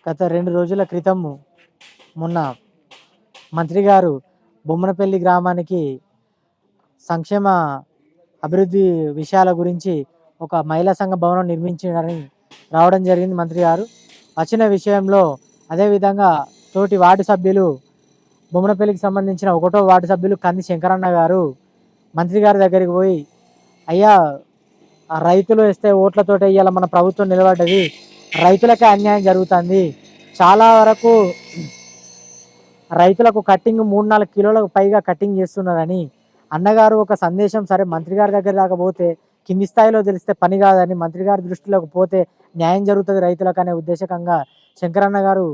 గత 2 రోజుల క్రితం మొన్న మంత్రి గారు బొమ్మనపల్లి గ్రామానికి సంక్షేమ అభివృద్ధి విషయాల గురించి ఒక మహిళా సంఘ భవనం నిర్మించారని రావడం జరిగింది. మంత్రి గారు వచ్చిన విషయంలో అదేవిధంగా తోటి వార్డు సభ్యులు బొమ్మనపల్లికి సంబంధించిన 1వ వార్డు సభ్యులు కంది శంకరన్న గారు మంత్రి గారి దగ్గరికి పోయి, అయ్యా రైతులు వేస్తే ఓట్లతోటే ఇవాళ మన ప్రభుత్వం నిలబడ్డది, రైతులకే అన్యాయం జరుగుతుంది, చాలా వరకు రైతులకు కట్టింగ్ 3-4 కిలోలకు పైగా కట్టింగ్ చేస్తున్నారని అన్నగారు ఒక సందేశం. సరే మంత్రి గారి దగ్గర దాకా పోతే కింది స్థాయిలో తెలిస్తే పని కాదని, మంత్రి గారి దృష్టిలోకి పోతే న్యాయం జరుగుతుంది రైతులకు అనే ఉద్దేశకంగా శంకరన్న గారు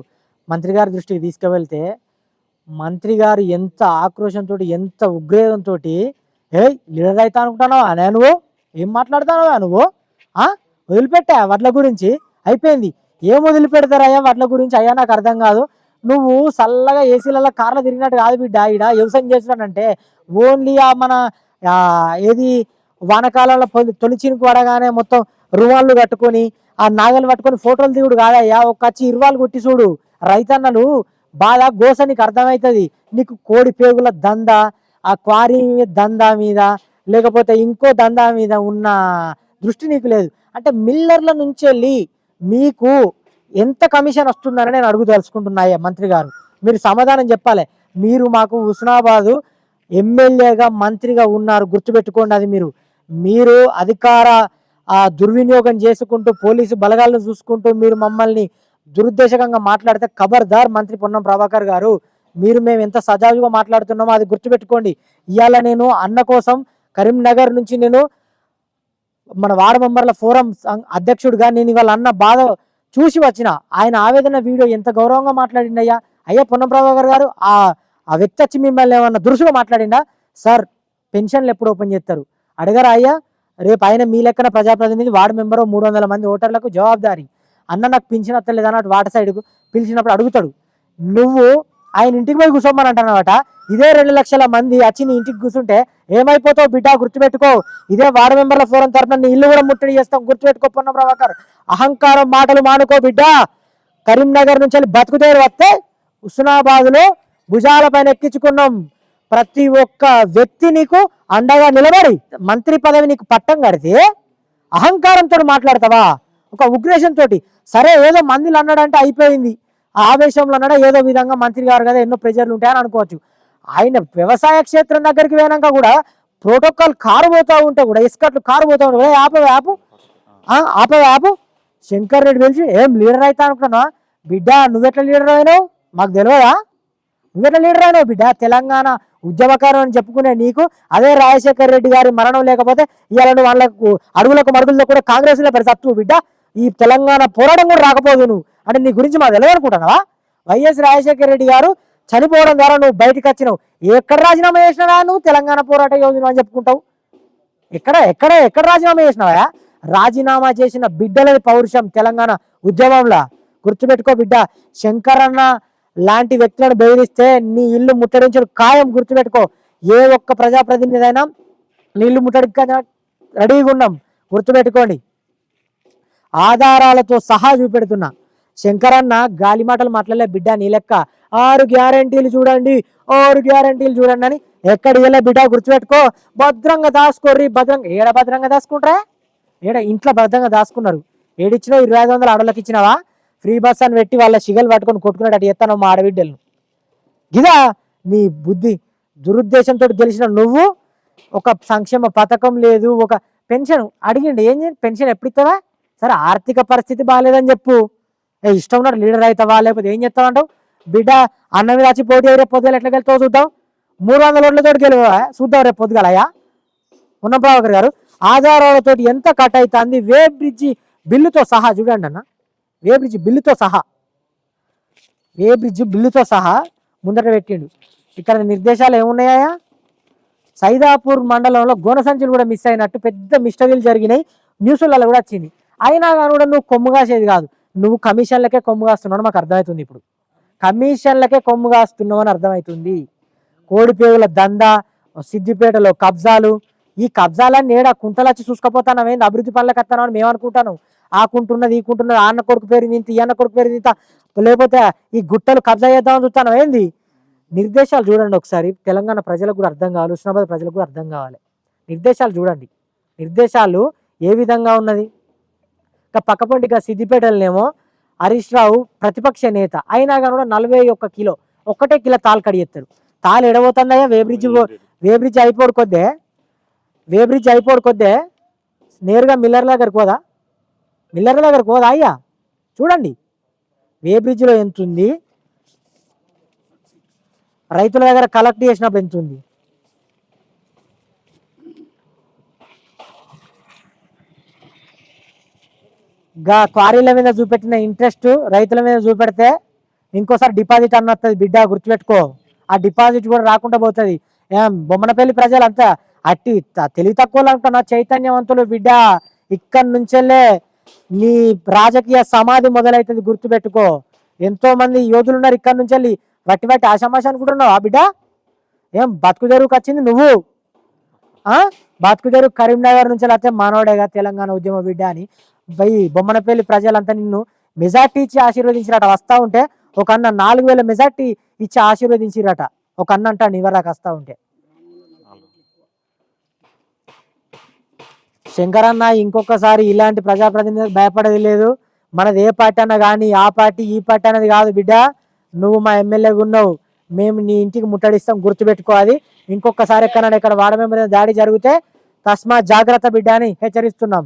మంత్రి గారి దృష్టికి తీసుకువెళ్తే, మంత్రి గారు ఎంత ఆక్రోషంతో ఎంత ఉగ్రేదంతో, లీడర్ అవుతా అనుకుంటున్నావా అనే, నువ్వు ఏం మాట్లాడుతున్నావా నువ్వు, వదిలిపెట్టా వడ్ల గురించి అయిపోయింది, ఏం వదిలిపెడతారయ్యా వడ్ల గురించి, అయ్యా నాకు అర్థం కాదు, నువ్వు చల్లగా ఏసీలలో కార్లో తిరిగినట్టు కాదు బిడ్డ, ఈడ వ్యవసాయం చేసినాడంటే ఓన్లీ మన ఏది వానకాలంలో తొలి చినుకు పడగానే మొత్తం రుమాళ్ళు కట్టుకొని ఆ నాగలు పట్టుకొని ఫోటోలు దిగుడు కాదయ్యా, ఒక వచ్చి ఇరువాలు కొట్టి చూడు, రైతన్నలు బాధ గోస నీకు అర్థమవుతుంది. నీకు కోడి పేగుల దంద, ఆ క్వారీ దందా మీద లేకపోతే ఇంకో దందా మీద ఉన్న దృష్టి నీకు లేదు. అంటే మిల్లర్ల నుంచి వెళ్ళి మీకు ఎంత కమిషన్ వస్తుందని నేను అడుగు తెలుసుకుంటున్నాయా మంత్రి గారు, మీరు సమాధానం చెప్పాలి. మీరు మాకు హుస్నాబాదు ఎమ్మెల్యేగా మంత్రిగా ఉన్నారు, గుర్తుపెట్టుకోండి. అది మీరు అధికార దుర్వినియోగం చేసుకుంటూ పోలీసు బలగాలను చూసుకుంటూ మీరు మమ్మల్ని దురుద్దేశకంగా మాట్లాడితే ఖబర్దార్ మంత్రి పొన్నం ప్రభాకర్ గారు, మేము ఎంత సజావుగా మాట్లాడుతున్నామో అది గుర్తుపెట్టుకోండి. ఇవాళ నేను అన్న కోసం కరీంనగర్ నుంచి నేను మన వార్డు మెంబర్ల ఫోరం అధ్యక్షుడిగా నేను ఇవాళ అన్న బాధ చూసి వచ్చిన, ఆయన ఆవేదన వీడియో ఎంత గౌరవంగా మాట్లాడిండయ్యా. అయ్యా పొన్నం ప్రభాకర్ గారు, ఆ వ్యక్తి వచ్చి మిమ్మల్ని ఏమన్నా దురుసుగా మాట్లాడిండా? సార్ పెన్షన్లు ఎప్పుడు ఓపెన్ చేస్తారు అడగరా అయ్యా? రేపు ఆయన మీ లెక్కన ప్రజాప్రతినిధి వార్డు మెంబరు 300 మంది ఓటర్లకు జవాబుదారి. అన్న నాకు పింఛన్ వస్తలేదు అన్నట్టు వాటర్ సైడ్కు పిలిచినప్పుడు అడుగుతాడు. నువ్వు ఆయన ఇంటికి పోయి కూర్చోమని అంటున్నావట. ఇదే 2 లక్షల మంది వచ్చి నీ ఇంటికి కూర్చుంటే ఏమైపోతావు బిడ్డ, గుర్తుపెట్టుకో. ఇదే వార్డు మెంబర్ల ఫోరం తరఫున నీ ఇల్లు కూడా ముట్టడి చేస్తాం, గుర్తుపెట్టుకో పొన్నం ప్రభాకర్. అహంకారం మాటలు మానుకో బిడ్డ. కరీంనగర్ నుంచి వెళ్ళి బతుకుదేరు వస్తే హుస్నాబాద్లో భుజాల పైన ఎక్కించుకున్నాం. ప్రతి ఒక్క వ్యక్తి నీకు అండగా నిలబడి మంత్రి పదవి నీకు పట్టం కడితే అహంకారంతో మాట్లాడతావా, ఒక ఉగ్రేషంతో. సరే ఏదో మందిలు అన్నాడంటే అయిపోయింది, ఆవేశంలో అన్నాడా ఏదో విధంగా మంత్రి గారు కదా ఎన్నో ప్రెజర్లు ఉంటాయని అనుకోవచ్చు. ఆయన వ్యవసాయ క్షేత్రం దగ్గరికి పోయినాక కూడా ప్రోటోకాల్ కారు పోతూ ఉంటే కూడా ఇసుకట్లు కారు పోతూ ఉంటే ఆపే శంకర్ రెడ్డి పిలిచి, ఏం లీడర్ అవుతా అనుకున్నావా బిడ్డ, నువ్వెట్లా లీడర్ అయినావు మాకు తెలియదా? నువ్వెట్లా లీడర్ అయినావు బిడ్డ? తెలంగాణ ఉద్యమకారం అని చెప్పుకునే నీకు అదే రాజశేఖర్ రెడ్డి గారి మరణం లేకపోతే ఇవాళ నువ్వు వాళ్ళకు అడుగులకు మడుగుల్లో కూడా కాంగ్రెస్లో పరిసత్తు బిడ్డ. ఈ తెలంగాణ పోరాటం కూడా రాకపోదు నువ్వు అంటే నీ గురించి మాకు తెలియదు అనుకుంటున్నావా? వైఎస్ రాజశేఖర రెడ్డి గారు చనిపోవడం ద్వారా నువ్వు బయటకు వచ్చినావు. ఎక్కడ రాజీనామా చేసినావా నువ్వు? తెలంగాణ పోరాట యోధులు అని చెప్పుకుంటావు. ఎక్కడ రాజీనామా చేసినావా? రాజీనామా చేసిన బిడ్డలది పౌరుషం తెలంగాణ ఉద్యమంలా, గుర్తుపెట్టుకో బిడ్డ. శంకరన్న లాంటి వ్యక్తులను బెదిరిస్తే నీ ఇల్లు ముట్టడించడం ఖాయం, గుర్తుపెట్టుకో. ఏ ఒక్క ప్రజాప్రతినిధి అయినా నీ ఇల్లు ముట్టడికి రెడీగా ఉన్నాం, గుర్తుపెట్టుకోండి. ఆధారాలతో సహా చూపెడుతున్నా. శంకరన్న గాలి మాటలు మాట్లాడలే బిడ్డ, నీ లెక్క 6 గ్యారంటీలు చూడండి 6 గ్యారంటీలు చూడండి అని ఎక్కడికి వెళ్ళే బిడ్డ, గుర్తుపెట్టుకో. భద్రంగా దాచుకోర్రి, భద్రంగా దాచుకుంటారా? ఇంట్లో భద్రంగా దాచుకున్నారు. ఏడిచ్చినావు 2500 ఆడోళ్ళకి ఇచ్చినావా? ఫ్రీ బస్ అని పెట్టి వాళ్ళ సిగలు పట్టుకొని కొట్టుకునేటట్టు ఎత్తాను మా ఆడబిడ్డలను. ఇదా నీ బుద్ధి? దురుద్దేశంతో గెలిచిన నువ్వు ఒక సంక్షేమ పథకం లేదు, ఒక పెన్షన్ అడిగిండి, ఏం పెన్షన్ ఎప్పుడు ఇస్తావా? సరే ఆర్థిక పరిస్థితి బాగాలేదని చెప్పు, ఇష్టం ఉన్నాడు లీడర్ అవుతావా లేకపోతే ఏం చేస్తావంటావు బిడ్డ? అన్న మీద వచ్చి పోటీ రేపు పొద్దుగాల ఎట్లా గెలుతావు చూద్దాం. 300 ఓట్లతో గెలవా చూద్దాం రేపు పొద్దుగాలయ్యా. పొన్నం ప్రభాకర్ గారు ఆధారాలతో ఎంత కట్ అవుతుంది, వే బ్రిడ్జి బిల్లుతో సహా చూడండి అన్న, వే బ్రిడ్జి బిల్లుతో సహా ముందట పెట్టిండు. ఇక్కడ నిర్దేశాలు ఏమున్నాయా? సైదాపూర్ మండలంలో గోనసంచులు కూడా మిస్ అయినట్టు పెద్ద మిస్టరీలు జరిగినాయి, న్యూస్లలో కూడా వచ్చింది. అయినా కానీ కూడా నువ్వు కొమ్ము కాసేది కాదు, నువ్వు కమిషన్లకే కొమ్ము కాస్తున్నావు మాకు అర్థమవుతుంది. ఇప్పుడు కమిషన్లకే కొమ్ము కాస్తున్నావు అని అర్థమవుతుంది. కోడిపేగుల దందా, సిద్దిపేటలో కబ్జాలు, ఈ కబ్జాలన్నీ ఏడా కుంటలచ్చి చూసుకపోతానమేంది, అభివృద్ధి పనులకు వస్తాను అని మేము అనుకుంటాను. ఆకుంటున్నది ఈకుంటున్నది, అన్న కొడుకు పేరు ఇంత ఈ అన్న కొడుకు పేరు ఇంత, లేకపోతే ఈ గుట్టలు కబ్జా చేద్దామని చూస్తాను ఏంది? నిర్దేశాలు చూడండి ఒకసారి, తెలంగాణ ప్రజలకు కూడా అర్థం కావాలి, హుస్నాబాద్ ప్రజలకు కూడా అర్థం కావాలి. నిర్దేశాలు చూడండి, నిర్దేశాలు ఏ విధంగా ఉన్నది. ఇంకా పక్కపొంటిగా సిద్దిపేటలోనేమో హరీష్ రావు ప్రతిపక్ష నేత అయినా కానీ కూడా 41 కిలో, ఒక్కటే కిలో తాలు కడిగేస్తారు. తాలు ఎడబోతుందయ్యా? వేబ్రిడ్జ్ అయిపోడు కొద్దే నేరుగా మిల్లర్ల దగ్గరికి పోదా? మిల్లర్ల దగ్గరికి పోదా అయ్యా? చూడండి వేబ్రిడ్జ్లో ఎంత ఉంది, రైతుల దగ్గర కలెక్ట్ చేసినప్పుడు ఎంత ఉంది. క్వారీల మీద చూపెట్టిన ఇంట్రెస్ట్ రైతుల మీద చూపెడితే ఇంకోసారి డిపాజిట్ అన్న వస్తుంది బిడ్డ, గుర్తుపెట్టుకో. ఆ డిపాజిట్ కూడా రాకుండా పోతుంది. బొమ్మనపల్లి ప్రజలు అంతా అట్టి తెలివి తక్కువలు అంటున్నా, చైతన్యవంతులు బిడ్డ. ఇక్కడి నుంచెల్లే నీ రాజకీయ సమాధి మొదలవుతుంది, గుర్తుపెట్టుకో. ఎంతో మంది యోధులు ఉన్నారు ఇక్కడి నుంచి వెళ్ళి, వట్టి ఆషామాష అనుకుంటున్నావు ఆ బిడ్డ. బతుకు తెరువుకి వచ్చింది నువ్వు. బతుకు తెరువు కరీంనగర్ నుంచి అయితే మనోడేగా తెలంగాణ ఉద్యమ బిడ్డ అని బొమ్మనపల్లి ప్రజలంతా నిన్ను మెజార్టీ ఇచ్చి ఆశీర్వదించిరట. వస్తా ఉంటే ఒక అన్న 4000 మెజార్టీ ఇచ్చి ఆశీర్వదించిరట. ఒక అన్న అంటాను ఇవరాకు వస్తా ఉంటే. శంకరన్న ఇంకొకసారి ఇలాంటి ప్రజాప్రతినిధులకు భయపడేది లేదు. మనది ఏ పార్టీ అన్నా కానీ ఆ పార్టీ ఈ పార్టీ అనేది కాదు బిడ్డ. నువ్వు మా ఎమ్మెల్యేగా ఉన్నావు, మేము నీ ఇంటికి ముట్టడిస్తాం, గుర్తుపెట్టుకోవాలి. ఇంకొకసారి ఎక్కడ వాడ మెంబర్ దాడి జరిగితే తస్మా జాగ్రత్త బిడ్డ అని హెచ్చరిస్తున్నాం.